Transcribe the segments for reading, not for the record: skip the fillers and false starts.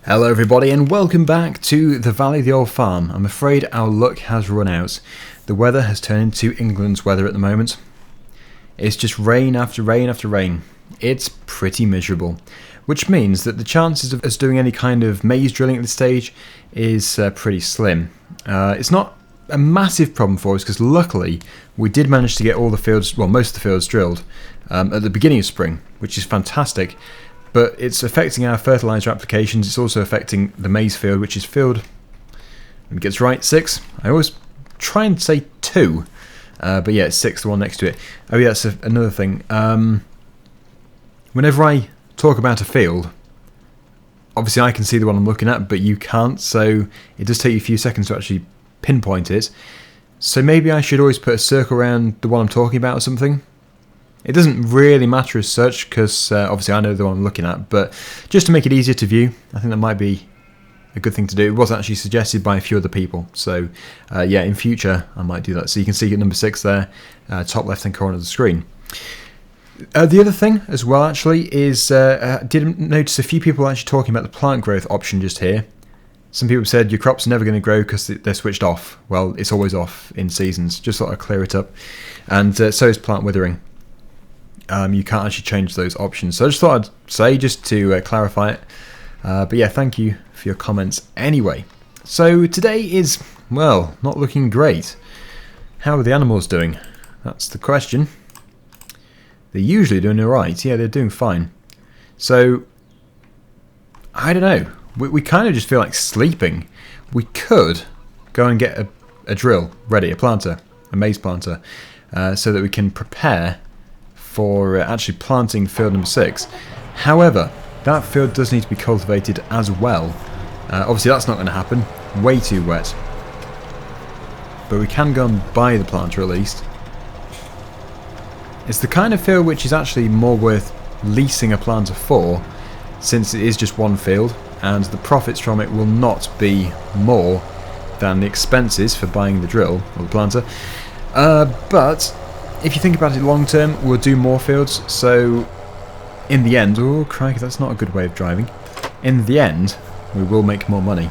Hello everybody and welcome back to the Valley of the Old Farm. I'm afraid our luck has run out. The weather has turned into England's weather at the moment. It's just rain after rain after rain. It's pretty miserable, which means that the chances of us doing any kind of maize drilling at this stage is pretty slim. It's not a massive problem for us because luckily we did manage to get all the fields, well most of the fields drilled at the beginning of spring, which is fantastic. But it's affecting our fertiliser applications. It's also affecting the maize field, which is field, let me get it right, 6. I always try and say 2, but yeah, it's 6, the one next to it. Oh yeah, that's another thing. Whenever I talk about a field, obviously I can see the one I'm looking at, but you can't, so it does take you a few seconds to actually pinpoint it. So maybe I should always put a circle around the one I'm talking about or something. It doesn't really matter as such because obviously I know the one I'm looking at, but just to make it easier to view, I think that might be a good thing to do. It was actually suggested by a few other people, so yeah, in future I might do that. So you can see at number 6 there, top left hand corner of the screen. The other thing as well actually is I did notice a few people actually talking about the plant growth option just here. Some people said your crop's never going to grow because they're switched off. Well, it's always off in seasons. Just thought I'd clear it up. And so is plant withering. You can't actually change those options. So I just thought I'd say, just to clarify it. But yeah, thank you for your comments anyway. So today is, well, not looking great. How are the animals doing? That's the question. They're usually doing alright. Yeah, they're doing fine. So, I don't know. We kind of just feel like sleeping. We could go and get a drill ready, a planter, a maize planter, so that we can prepare for actually planting field number 6. However, that field does need to be cultivated as well. Obviously that's not going to happen, way too wet. But we can go and buy the planter at least. It's the kind of field which is actually more worth leasing a planter for, since it is just one field, and the profits from it will not be more than the expenses for buying the drill, or the planter. But if you think about it long term, we'll do more fields, so in the end, oh crikey, that's not a good way of driving. In the end, we will make more money.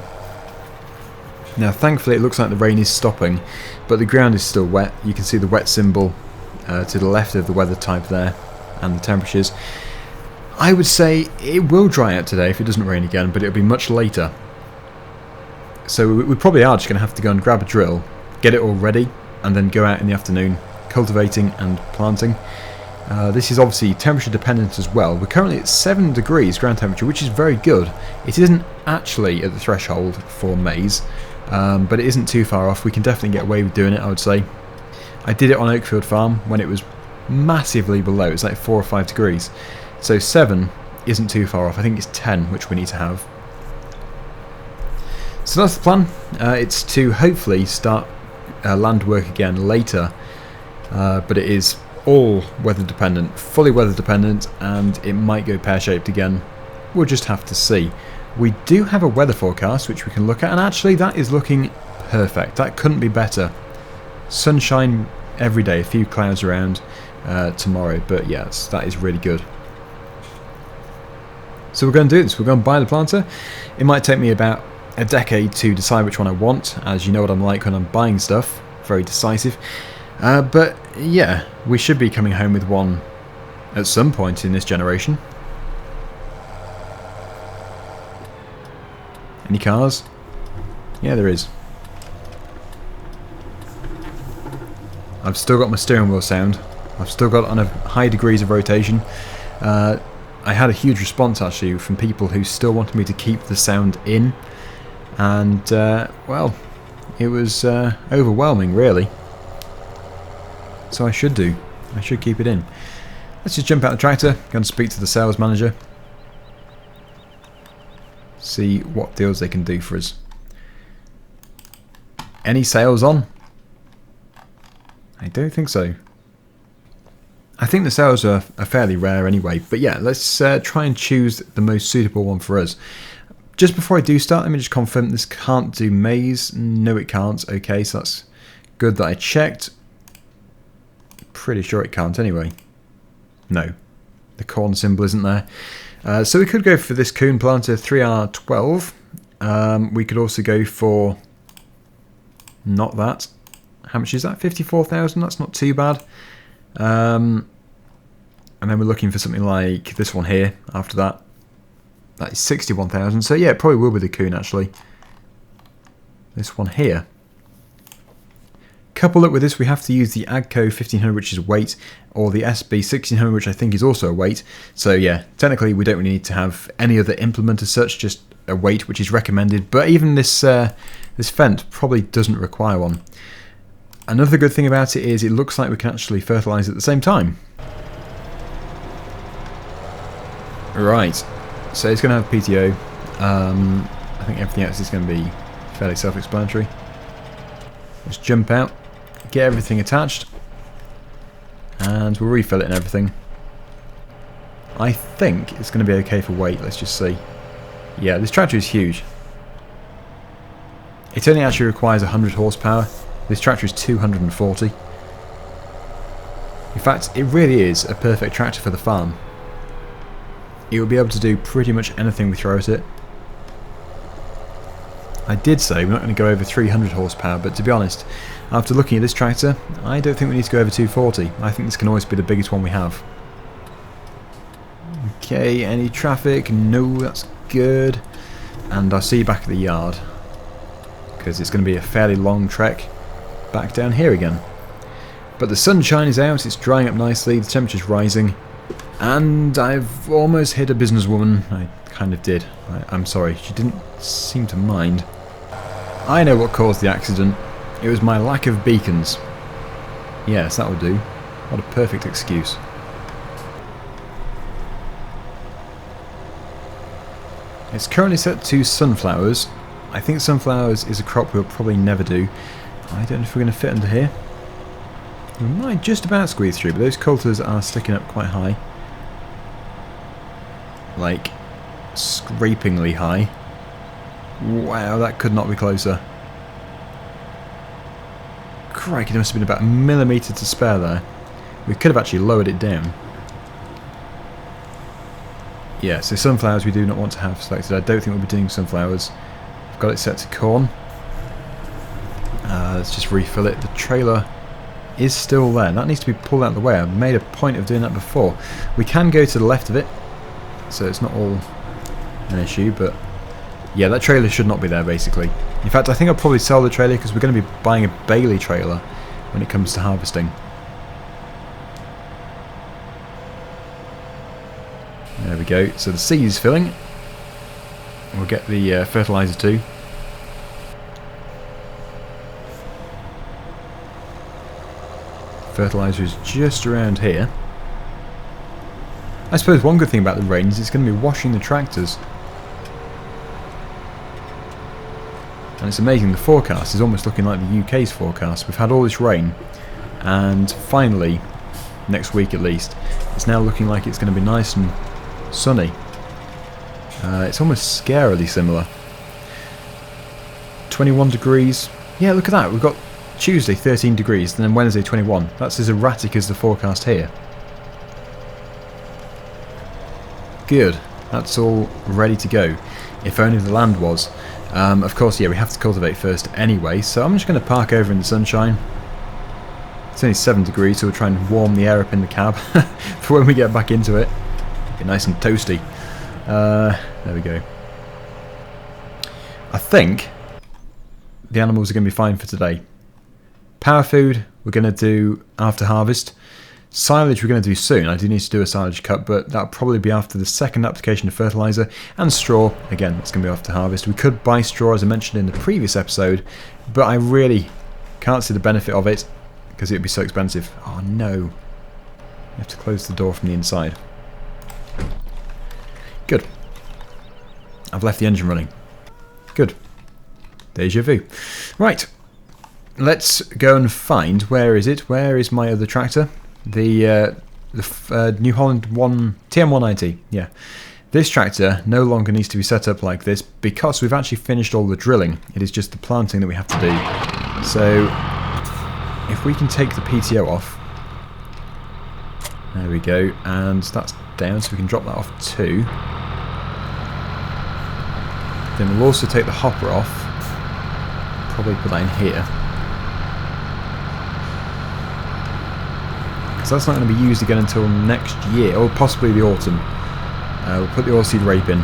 Now thankfully it looks like the rain is stopping, but the ground is still wet. You can see the wet symbol to the left of the weather type there, and the temperatures. I would say it will dry out today if it doesn't rain again, but it'll be much later. So we probably are just going to have to go and grab a drill, get it all ready, and then go out in the afternoon cultivating and planting. This is obviously temperature dependent as well. We're currently at 7 degrees ground temperature, which is very good. It isn't actually at the threshold for maize, but it isn't too far off. We can definitely get away with doing it, I would say. I did it on Oakfield Farm when it was massively below. It's like 4 or 5 degrees. So 7 isn't too far off. I think it's 10 which we need to have. So that's the plan. It's to hopefully start land work again later. But it is all weather dependent, fully weather dependent, and it might go pear-shaped again. We'll just have to see. We do have a weather forecast which we can look at, and actually that is looking perfect. That couldn't be better. Sunshine every day, a few clouds around tomorrow, but yes, that is really good. So we're going to do this. We're going to buy the planter. It might take me about a decade to decide which one I want, as you know what I'm like when I'm buying stuff. Very decisive. But yeah, we should be coming home with one at some point in this generation. Any cars? Yeah, there is. I've still got my steering wheel sound. I've still got on a high degrees of rotation. I had a huge response actually from people who still wanted me to keep the sound in, and well, it was overwhelming really. So I should do. I should keep it in. Let's just jump out the tractor, go and speak to the sales manager. See what deals they can do for us. Any sales on? I don't think so. I think the sales are fairly rare anyway. But yeah, let's try and choose the most suitable one for us. Just before I do start, let me just confirm this can't do maize. No, it can't. Okay, so that's good that I checked. Pretty sure it can't anyway. No, the corn symbol isn't there. So we could go for this coon planter 3R12. We could also go for not that. How much is that? 54,000. That's not too bad. And then we're looking for something like this one here after that. That is 61,000. So yeah, it probably will be the coon actually. This one here. Couple up with this, we have to use the AGCO 1500, which is weight, or the SB 1600, which I think is also a weight. So yeah, technically we don't really need to have any other implement as such, just a weight, which is recommended. But even this this Fendt probably doesn't require one. Another good thing about it is it looks like we can actually fertilise at the same time. Right, so it's going to have PTO. I think everything else is going to be fairly self-explanatory. Let's jump out, get everything attached, and we'll refill it and everything. I think it's going to be okay for weight, let's just see. Yeah, this tractor is huge. It only actually requires 100 horsepower. This tractor is 240. In fact, it really is a perfect tractor for the farm. It will be able to do pretty much anything we throw at it. I did say we're not going to go over 300 horsepower, but to be honest, after looking at this tractor, I don't think we need to go over 240. I think this can always be the biggest one we have. Okay, any traffic? No, that's good. And I'll see you back at the yard, because it's going to be a fairly long trek back down here again. But the sunshine is out, it's drying up nicely, the temperature's rising, and I've almost hit a businesswoman. I kind of did. I'm sorry, she didn't seem to mind. I know what caused the accident. It was my lack of beacons. Yes, that will do. What a perfect excuse. It's currently set to sunflowers. I think sunflowers is a crop we'll probably never do. I don't know if we're going to fit under here. We might just about squeeze through, but those coulters are sticking up quite high. Like, scrapingly high. Wow, that could not be closer. Crikey, there must have been about a millimetre to spare there. We could have actually lowered it down. Yeah, so sunflowers we do not want to have selected. I don't think we'll be doing sunflowers. I've got it set to corn. Let's just refill it. The trailer is still there. That needs to be pulled out of the way. I made a point of doing that before. We can go to the left of it, so it's not all an issue, but yeah, that trailer should not be there basically. In fact, I think I'll probably sell the trailer because we're going to be buying a Bailey trailer when it comes to harvesting. There we go. So the seed is filling. We'll get the fertiliser too. Fertiliser is just around here. I suppose one good thing about the rain is it's going to be washing the tractors. And it's amazing, the forecast is almost looking like the UK's forecast. We've had all this rain, and finally, next week at least, it's now looking like it's going to be nice and sunny. It's almost scarily similar. 21 degrees. Yeah, look at that. We've got Tuesday 13 degrees, and then Wednesday 21. That's as erratic as the forecast here. Good. That's all ready to go. If only the land was. Of course, yeah, we have to cultivate first anyway, so I'm just going to park over in the sunshine. It's only 7 degrees, so we'll try and warm the air up in the cab for when we get back into it. Get nice and toasty. There we go. I think the animals are going to be fine for today. Power food we're going to do after harvest. Silage we're going to do soon. I do need to do a silage cut, but that'll probably be after the second application of fertiliser. And straw, again, it's going to be after harvest. We could buy straw, as I mentioned in the previous episode, but I really can't see the benefit of it because it would be so expensive. Oh no. You have to close the door from the inside. Good. I've left the engine running. Good. Deja vu. Right. Let's go and find, where is it? Where is my other tractor? The New Holland TM190. Yeah. This tractor no longer needs to be set up like this because we've actually finished all the drilling. It is just the planting that we have to do. So if we can take the PTO off. There we go. And that's down, so we can drop that off too. in. We'll also take the hopper off. Probably put that in here. Because that's not going to be used again until next year, or possibly the autumn. We'll put the oilseed rape in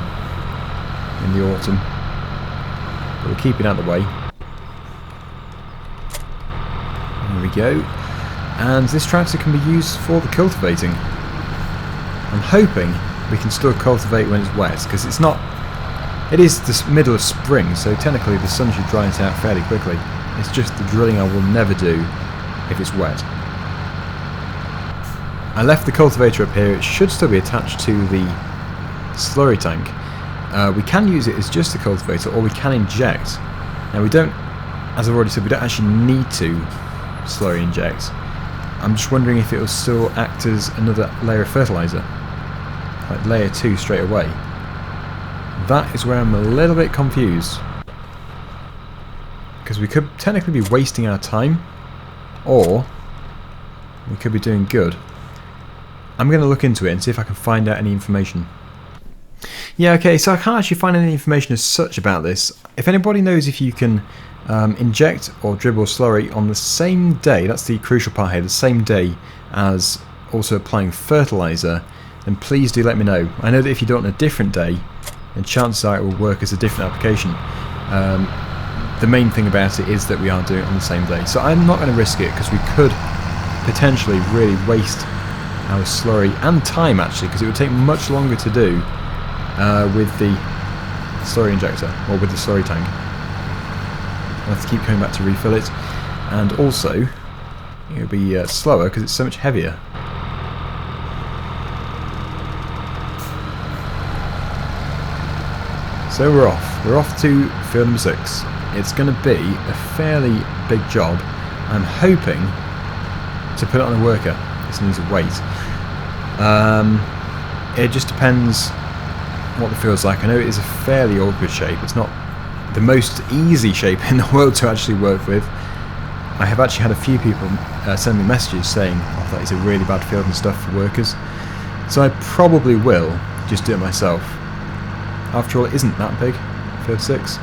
the autumn. But we'll keep it out of the way. There we go. And this tractor can be used for the cultivating. I'm hoping we can still cultivate when it's wet, because it's not... It is the middle of spring, so technically the sun should dry it out fairly quickly. It's just the drilling I will never do if it's wet. I left the cultivator up here. It should still be attached to the slurry tank. We can use it as just a cultivator, or we can inject. Now we don't, as I've already said, we don't actually need to slurry inject. I'm just wondering if it will still act as another layer of fertiliser, like layer 2 straight away. That is where I'm a little bit confused, because we could technically be wasting our time, or we could be doing good. I'm going to look into it and see if I can find out any information. Yeah, okay, so I can't actually find any information as such about this. If anybody knows if you can inject or dribble slurry on the same day, that's the crucial part here, the same day as also applying fertiliser, then please do let me know. I know that if you do it on a different day, then chances are it will work as a different application. The main thing about it is that we are doing it on the same day. So I'm not going to risk it, because we could potentially really waste our slurry and time, actually, because it would take much longer to do with the slurry injector, or with the slurry tank. I'll have to keep coming back to refill it, and also it'll be slower because it's so much heavier. So we're off to field number 6. It's going to be a fairly big job. I'm hoping to put it on a worker. This needs a weight. It just depends what the field's like. I know it is a fairly awkward shape. It's not the most easy shape in the world to actually work with. I have actually had a few people send me messages saying, oh, that is a really bad field and stuff for workers. So I probably will just do it myself. After all, it isn't that big, field 6.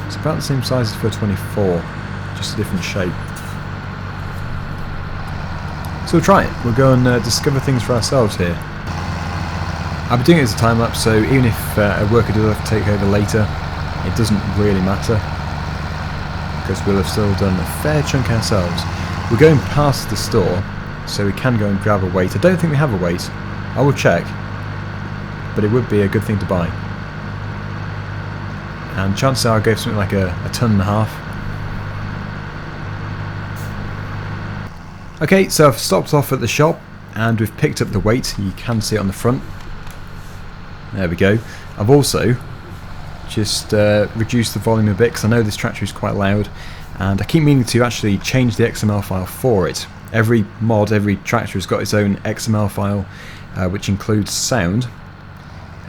It's about the same size as field 24, just a different shape. So we'll try it. We'll go and discover things for ourselves here. I'll be doing it as a time lapse, so even if a worker does have to take over later, it doesn't really matter, because we'll have still done a fair chunk ourselves. We're going past the store, so we can go and grab a weight. I don't think we have a weight. I will check, but it would be a good thing to buy. And chances are I'll go for something like a 1.5 tons. Okay, so I've stopped off at the shop and we've picked up the weight. You can see it on the front. There we go. I've also just reduced the volume a bit, because I know this tractor is quite loud, and I keep meaning to actually change the XML file for it. Every mod, every tractor has got its own XML file which includes sound,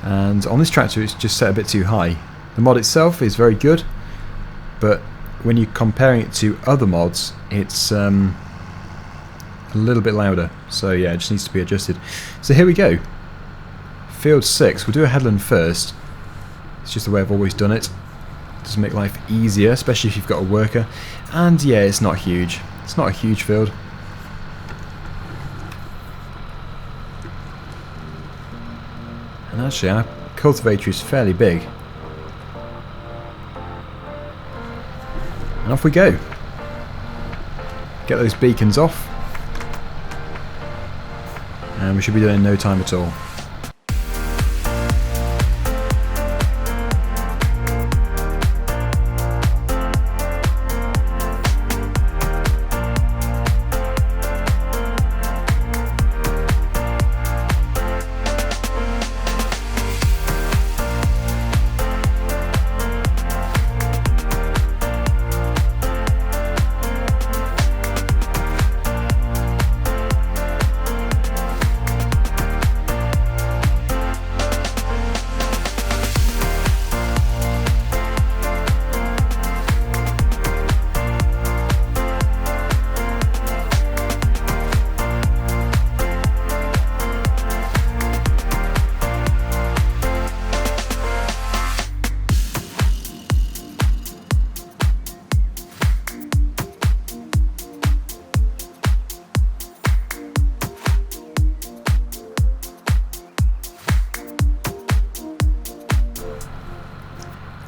and on this tractor it's just set a bit too high. The mod itself is very good, but when you're comparing it to other mods, it's a little bit louder, so yeah, it just needs to be adjusted. So here we go. Field 6. We'll do a headland first. It's just the way I've always done it. It does make life easier, especially if you've got a worker. And yeah, it's not huge. It's not a huge field. And actually, our cultivator is fairly big. And off we go. Get those beacons off. And we should be done in no time at all.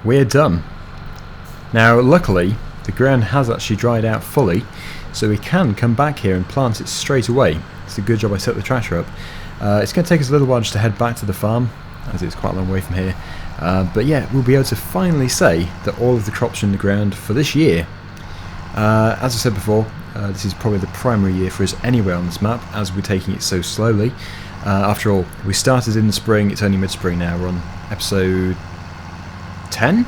we're done. Now luckily the ground has actually dried out fully, so we can come back here and plant it straight away. It's a good job I set the tractor up. It's going to take us a little while just to head back to the farm, as it's quite a long way from here. But yeah, we'll be able to finally say that all of the crops are in the ground for this year. As I said before, this is probably the primary year for us anywhere on this map, as we're taking it so slowly. After all, we started in the spring, it's only mid-spring now, we're on episode 10?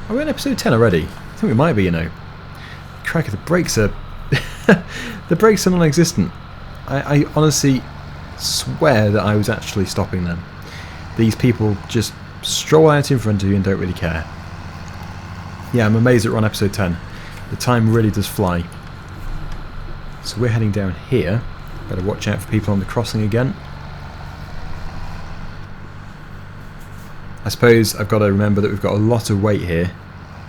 Are we on episode 10 already? I think we might be, you know. Cracker, the brakes are... the brakes are non-existent. I honestly swear that I was actually stopping them. These people just stroll out in front of you and don't really care. Yeah, I'm amazed that we're on episode 10. The time really does fly. So we're heading down here. Better watch out for people on the crossing again. I suppose I've got to remember that we've got a lot of weight here.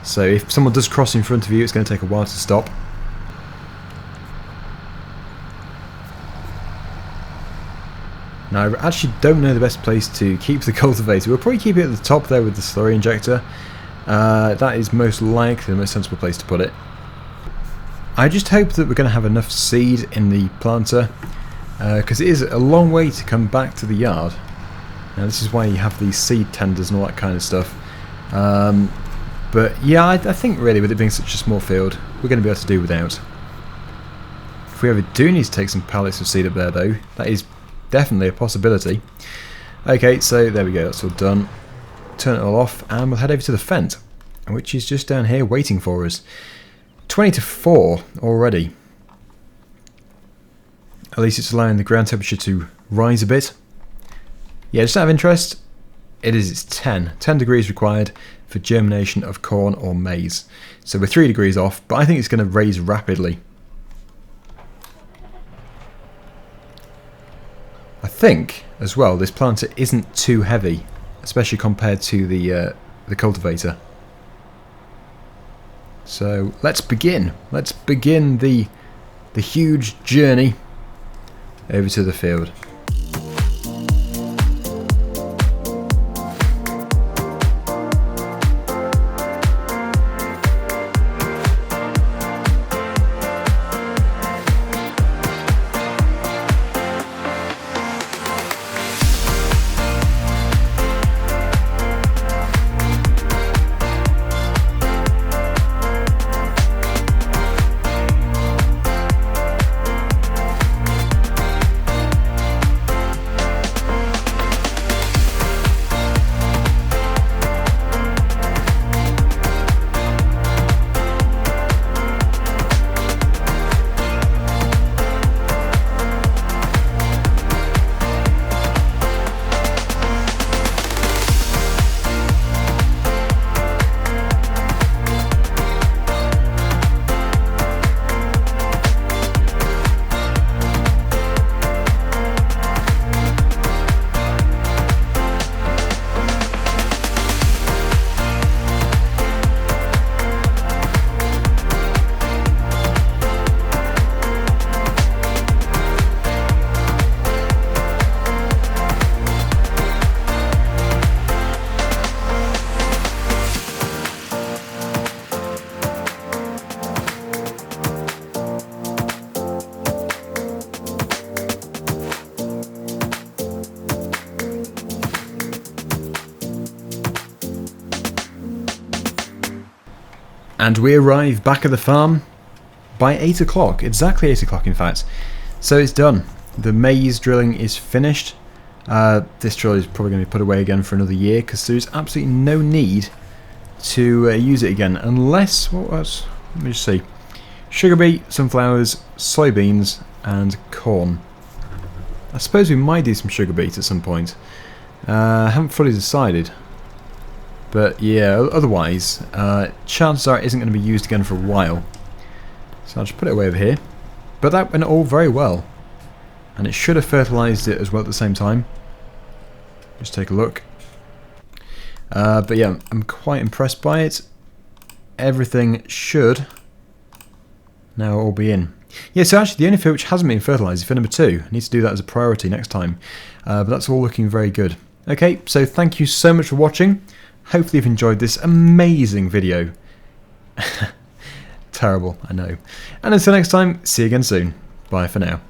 So if someone does cross in front of you, it's going to take a while to stop. Now I actually don't know the best place to keep the cultivator. We'll probably keep it at the top there with the slurry injector. That is most likely the most sensible place to put it. I just hope that we're going to have enough seed in the planter, because it is a long way to come back to the yard. Now this is why you have these seed tenders and all that kind of stuff. But yeah, I think really with it being such a small field, we're going to be able to do without. If we ever do need to take some pallets of seed up there though, that is definitely a possibility. Okay, so there we go, that's all done. Turn it all off and we'll head over to the Fendt, which is just down here waiting for us. 20 to 4 already. At least it's allowing the ground temperature to rise a bit. Yeah, just out of interest, it's 10 degrees required for germination of corn or maize. So we're 3 degrees off, but I think it's going to raise rapidly. I think, as well, this planter isn't too heavy, especially compared to the cultivator. So let's begin. Let's begin the huge journey over to the field. And we arrive back at the farm by 8 o'clock, exactly 8 o'clock in fact. So it's done. The maize drilling is finished. This drill is probably going to be put away again for another year because there's absolutely no need to use it again unless, what was, let me just see, sugar beet, sunflowers, soybeans and corn. I suppose we might do some sugar beet at some point. I haven't fully decided. But yeah, otherwise, chances are it isn't going to be used again for a while. So I'll just put it away over here. But that went all very well. And it should have fertilised it as well at the same time. Just take a look. But yeah, I'm quite impressed by it. Everything should now all be in. Yeah, so actually the only field which hasn't been fertilised is field number 2. I need to do that as a priority next time. But that's all looking very good. Okay, so thank you so much for watching. Hopefully you've enjoyed this amazing video. Terrible, I know. And until next time, see you again soon. Bye for now.